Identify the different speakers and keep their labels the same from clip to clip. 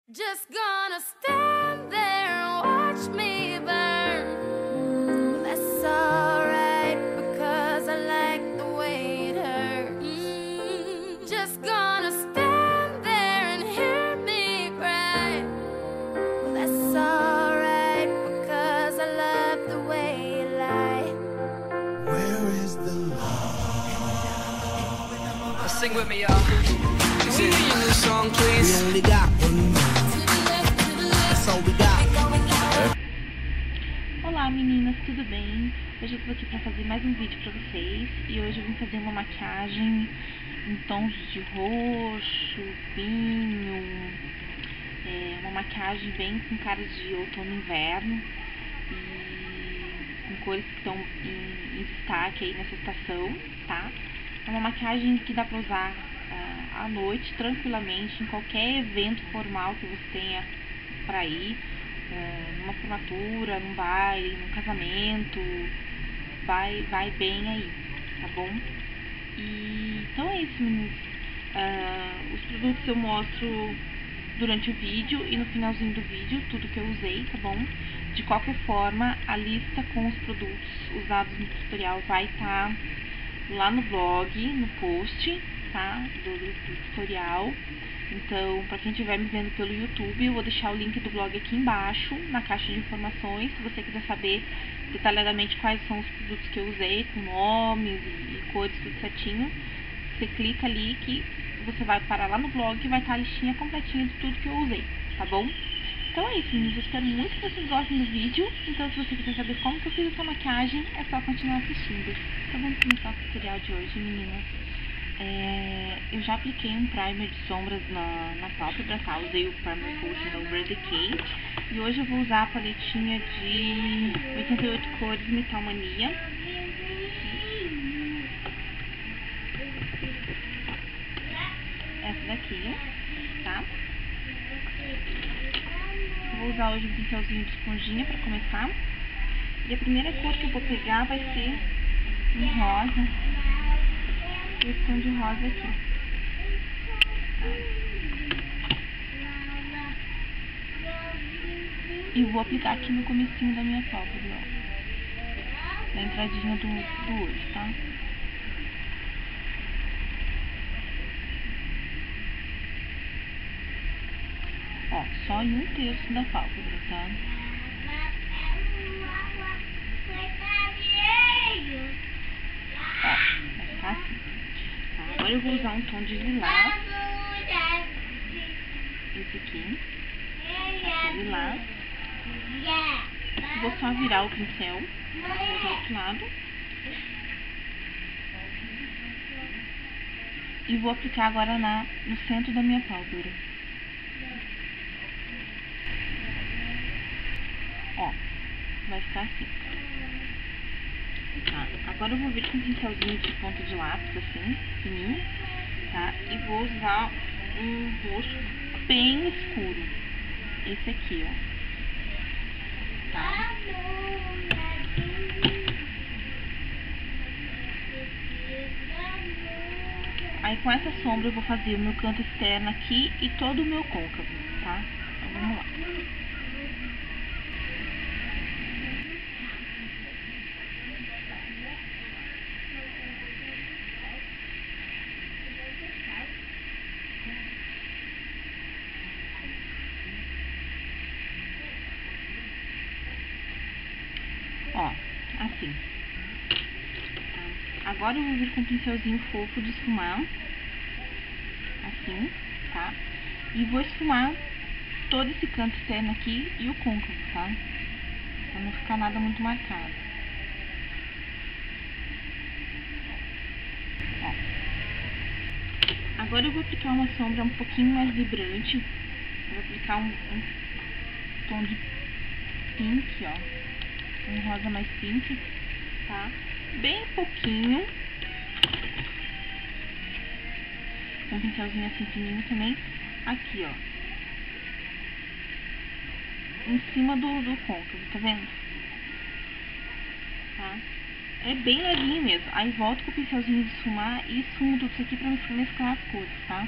Speaker 1: Just gonna stand there and watch me burn. That's alright because I like the way it hurts. Just gonna stand there and hear me cry. That's alright because I love the way you lie.
Speaker 2: Where is the love?
Speaker 3: Sing with me, y'all. Can we hear your new song, please?
Speaker 2: We only got one more. That's all we got.
Speaker 4: Olá meninas, tudo bem? Hoje eu tô aqui pra fazer mais um vídeo pra vocês. E hoje eu vim fazer uma maquiagem em tons de roxo, vinho, uma maquiagem bem com cara de outono e inverno e com cores que estão em destaque aí nessa estação, tá? É uma maquiagem que dá pra usar à noite, tranquilamente, em qualquer evento formal que você tenha pra ir, numa formatura, num baile, num casamento, vai bem aí, tá bom? Então é isso, meninas. Os produtos eu mostro durante o vídeo e no finalzinho do vídeo, tudo que eu usei, tá bom? De qualquer forma, a lista com os produtos usados no tutorial vai estar lá no blog, no post, tá? Do tutorial. Então, para quem estiver me vendo pelo YouTube, eu vou deixar o link do blog aqui embaixo, na caixa de informações. Se você quiser saber detalhadamente quais são os produtos que eu usei, com nomes e cores, tudo certinho, você clica ali que você vai parar lá no blog e vai estar a listinha completinha de tudo que eu usei, tá bom? Então é isso, meninas. Eu espero muito que vocês gostem do vídeo. Então, se você quiser saber como que eu fiz essa maquiagem, é só continuar assistindo. Então, vamos começar o tutorial de hoje, meninas. Eu já apliquei um primer de sombras na pálpebra, tá? Usei o Primer Coat da Urban Decay. E hoje eu vou usar a paletinha de 88 cores Metal Mania. Essa daqui, tá? Vou usar hoje um pincelzinho de esponjinha pra começar. E a primeira cor que eu vou pegar vai ser um rosa. Esse tom de rosa aqui. E vou aplicar aqui no comecinho da minha pálpebra, ó. Na entradinha do olho, tá? Ó, só em 1/3 da pálpebra, tá? Ó, vai ficar assim. Tá, agora eu vou usar um tom de lilás. Esse aqui. Esse lilás. Vou só virar o pincel, tá? Vou usar o outro lado. E vou aplicar agora no centro da minha pálpebra. Ó, vai ficar assim. Tá, agora eu vou vir com um pincelzinho de ponta de lápis, assim, fininho, tá? E vou usar um roxo bem escuro. Esse aqui, ó. Tá? Aí com essa sombra eu vou fazer o meu canto externo aqui e todo o meu côncavo, tá? Então vamos lá. Ó, assim. Tá? Agora eu vou vir com um pincelzinho fofo de esfumar. Assim, tá? E vou esfumar todo esse canto externo aqui e o côncavo, tá? Pra não ficar nada muito marcado. Ó. Agora eu vou aplicar uma sombra um pouquinho mais vibrante. Vou aplicar um tom de pink, ó. Um rosa mais pink, tá? Bem pouquinho. Um pincelzinho assim fininho também. Aqui, ó. Em cima do côncavo, tá vendo? Tá? É bem levinho mesmo. Aí volto com o pincelzinho de esfumar e esfumo tudo isso aqui pra mesclar as cores, tá?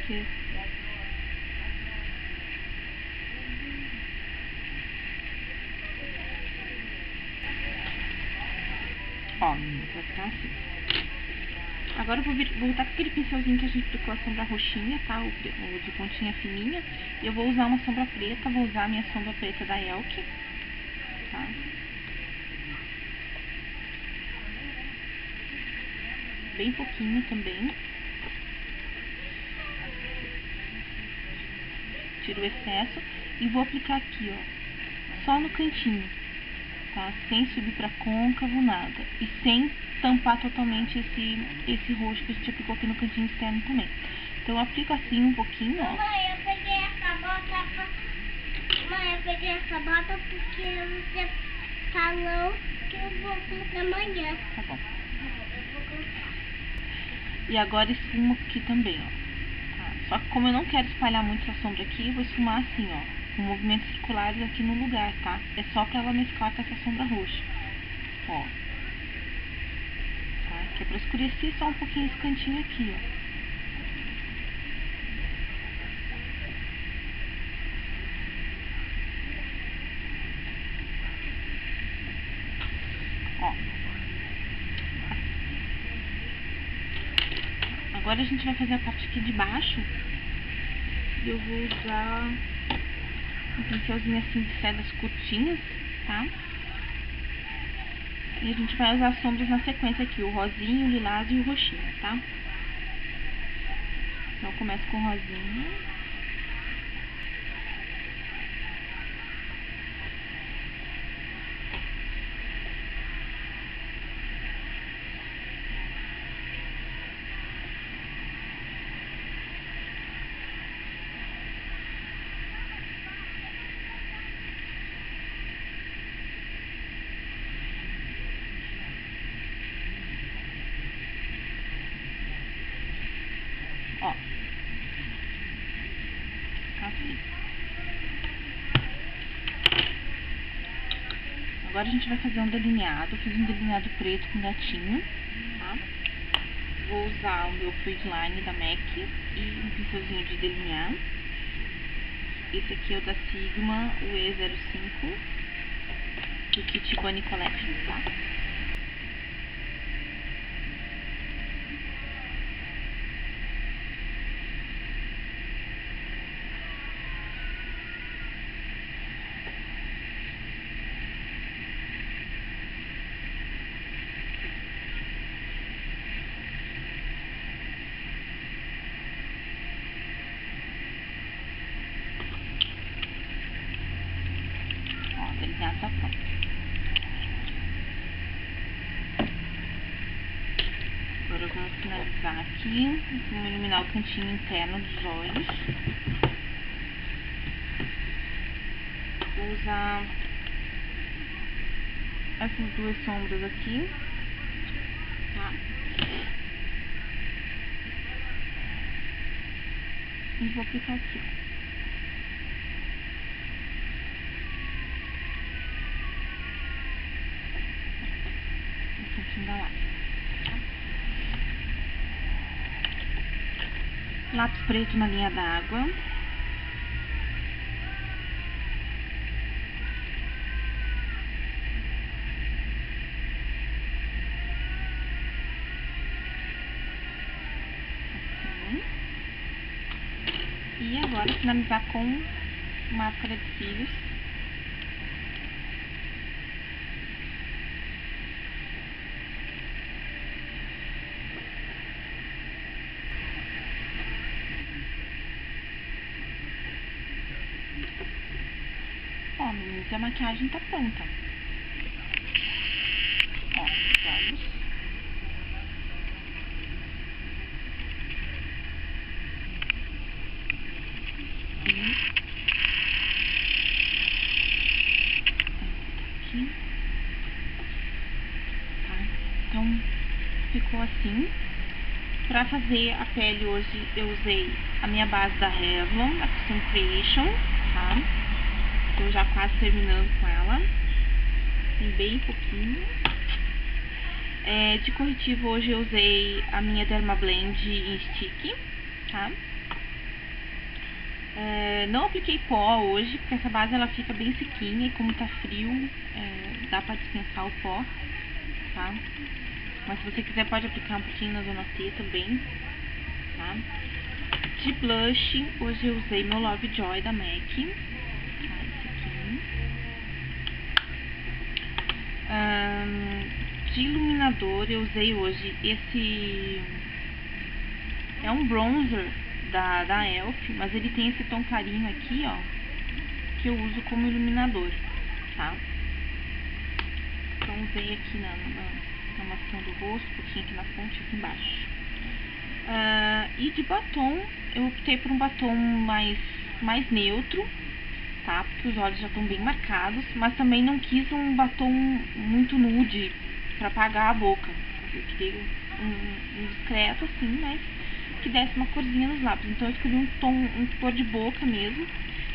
Speaker 4: Que... Ó, vai ficar assim. Agora eu vou voltar com aquele pincelzinho que a gente aplicou a sombra roxinha, tá? O de pontinha fininha. E eu vou usar uma sombra preta, vou usar a minha sombra preta da Elke, tá? Bem pouquinho também. Tiro o excesso e vou aplicar aqui, ó, só no cantinho, tá? Sem subir pra côncavo, nada. E sem tampar totalmente esse roxo que a gente aplicou aqui no cantinho externo também. Então eu aplico assim um pouquinho, ó.
Speaker 5: Mãe, eu peguei essa bota Mãe, eu peguei essa bota porque você falou que eu vou comprar amanhã.
Speaker 4: Tá bom.
Speaker 5: Eu vou comprar.
Speaker 4: E agora esfumo aqui também, ó. Tá? Só que como eu não quero espalhar muito essa sombra aqui, eu vou esfumar assim, ó, com movimentos circulares aqui no lugar, tá? É só pra ela mesclar com essa sombra roxa. Ó. Tá? Que é pra escurecer só um pouquinho esse cantinho aqui, ó. Agora a gente vai fazer a parte aqui de baixo. E eu vou usar um pincelzinho assim de cerdas curtinhas, tá? E a gente vai usar as sombras na sequência aqui, o rosinho, o lilás e o roxinho, tá? Então eu começo com o rosinho. Ó, assim. Agora a gente vai fazer um delineado. Eu fiz um delineado preto com gatinho, tá? Vou usar o meu Fluid Line da MAC e um pincelzinho de delinear. Esse aqui é o da Sigma, o E05, do Kit Bunny Collection, tá? Já tá pronto. Agora vamos finalizar aqui. Vamos iluminar o cantinho interno dos olhos. Vou usar essas duas sombras aqui, tá? E vou aplicar aqui, ó. Da lápis, tá? Lápis preto na linha d'água. Assim. E agora finalizar com máscara de cílios. Ó, meninas, a maquiagem tá pronta. Ó, os olhos. Aqui. Tá? Então, ficou assim. Pra fazer a pele hoje, eu usei a minha base da Revlon, a Custom Creation, tá? Tô já quase terminando com ela. Tem bem pouquinho. De corretivo hoje eu usei a minha Dermablend em stick, tá? Não apliquei pó hoje, porque essa base ela fica bem sequinha e como tá frio, dá pra dispensar o pó, tá? Mas se você quiser pode aplicar um pouquinho na zona T também, tá? De blush, hoje eu usei meu Lovejoy da MAC, tá? Esse aqui. De iluminador eu usei hoje esse... É um bronzer da Elf, mas ele tem esse tom clarinho aqui, ó, que eu uso como iluminador, tá? Então usei aqui na maçã do rosto, um pouquinho aqui na ponte, aqui embaixo. E de batom, eu optei por um batom mais neutro, tá? Porque os olhos já estão bem marcados, mas também não quis um batom muito nude pra apagar a boca. Eu queria um discreto assim, mas que desse uma corzinha nos lábios. Então eu escolhi um cor de boca mesmo,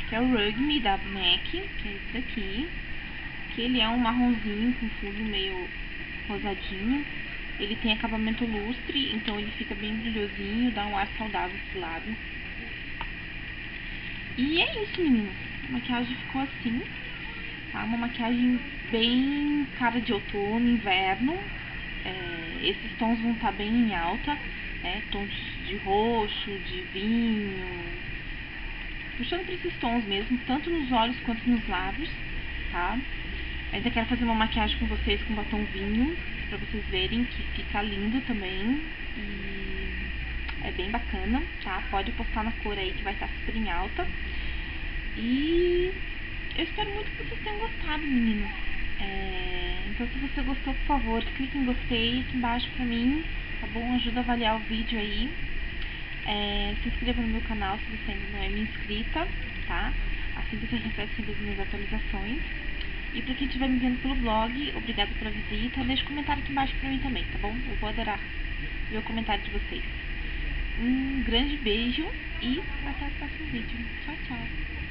Speaker 4: que é o Rug Me da MAC, que é esse daqui, que ele é um marronzinho com fundo meio rosadinho. Ele tem acabamento lustre, então ele fica bem brilhosinho, dá um ar saudável esse lábio. E é isso, meninas. A maquiagem ficou assim, tá? Uma maquiagem bem cara de outono, inverno. Esses tons vão estar bem em alta, né? Tons de roxo, de vinho, puxando para esses tons mesmo, tanto nos olhos quanto nos lábios, tá? Ainda quero fazer uma maquiagem com vocês com batom vinho, pra vocês verem que fica lindo também, e é bem bacana, tá? Pode postar na cor aí que vai estar super em alta. E eu espero muito que vocês tenham gostado, meninos. Então se você gostou, por favor, clique em gostei aqui embaixo pra mim, tá bom? Ajuda a avaliar o vídeo aí. Se inscreva no meu canal se você ainda não é minha inscrita, tá? Assim você recebe sempre as minhas atualizações. E pra quem estiver me vendo pelo blog, obrigada pela visita. Deixa um comentário aqui embaixo pra mim também, tá bom? Eu vou adorar ver o comentário de vocês. Um grande beijo e até o próximo vídeo. Tchau, tchau!